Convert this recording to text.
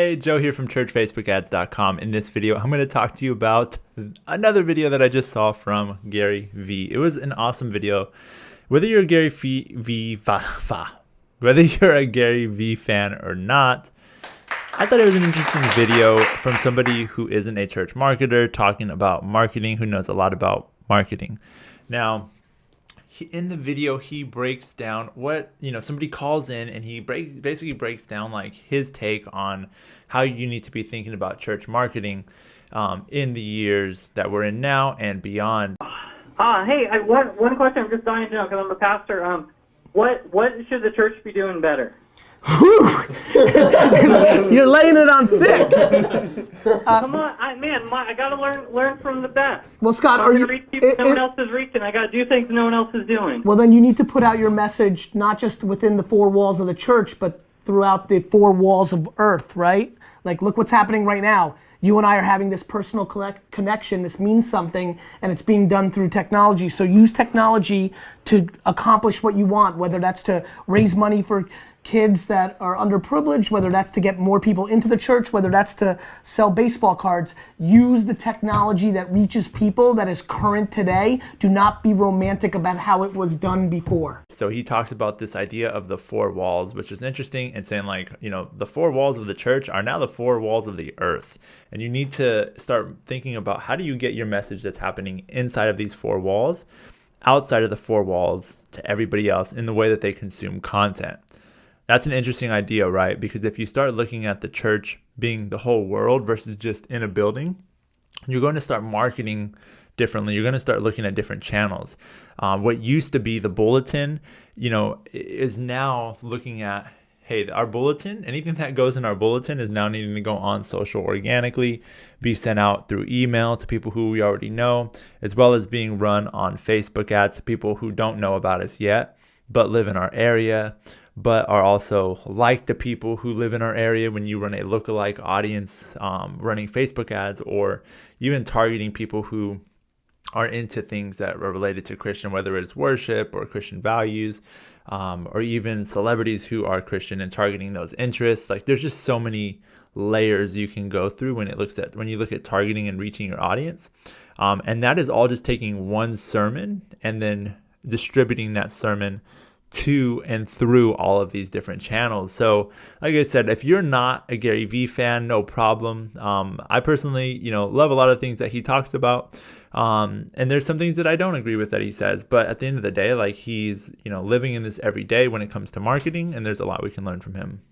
Hey, Joe here from churchfacebookads.com. In this video, I'm going to talk to you about another video that I just saw from Gary Vee. It was an awesome video. Whether you're a Gary Vee fan or not, I thought it was an interesting video from somebody who isn't a church marketer talking about marketing, who knows a lot about marketing. Now, in the video, he breaks down what, somebody calls in and he basically breaks down like his take on how you need to be thinking about church marketing in the years that we're in now and beyond. Hey, one question I'm just dying to know because I'm a pastor. What should the church be doing better? You're laying it on thick. Come on, I gotta learn from the best. Well, Scott, I'm gonna reach people no one else is reaching. I gotta do things no one else is doing. Well, then you need to put out your message not just within the four walls of the church, but throughout the four walls of earth, right? Like, look what's happening right now. You and I are having this personal connection. This means something, and it's being done through technology. So use technology to accomplish what you want, whether that's to raise money for kids that are underprivileged, whether that's to get more people into the church, whether that's to sell baseball cards. Use the technology that reaches people, that is current today. Do not be romantic about how it was done before. So he talks about this idea of the four walls, which is interesting, and saying like, the four walls of the church are now the four walls of the earth. And you need to start thinking about how do you get your message that's happening inside of these four walls, outside of the four walls to everybody else in the way that they consume content. That's an interesting idea, right? Because if you start looking at the church being the whole world versus just in a building, you're going to start marketing differently. You're going to start looking at different channels. What used to be the bulletin, is now looking at, hey, our bulletin, anything that goes in our bulletin is now needing to go on social organically, be sent out through email to people who we already know, as well as being run on Facebook ads to people who don't know about us yet, but live in our area, but are also like the people who live in our area. When you run a lookalike audience, running Facebook ads, or even targeting people who are into things that are related to Christian, whether it's worship or Christian values, or even celebrities who are Christian and targeting those interests. Like, there's just so many layers you can go through when you look at targeting and reaching your audience. And that is all just taking one sermon and then distributing that sermon to and through all of these different channels. So like I said, if you're not a Gary Vee fan, no problem. I personally, love a lot of things that he talks about. And there's some things that I don't agree with that he says, but at the end of the day, like, he's, living in this every day when it comes to marketing, and there's a lot we can learn from him.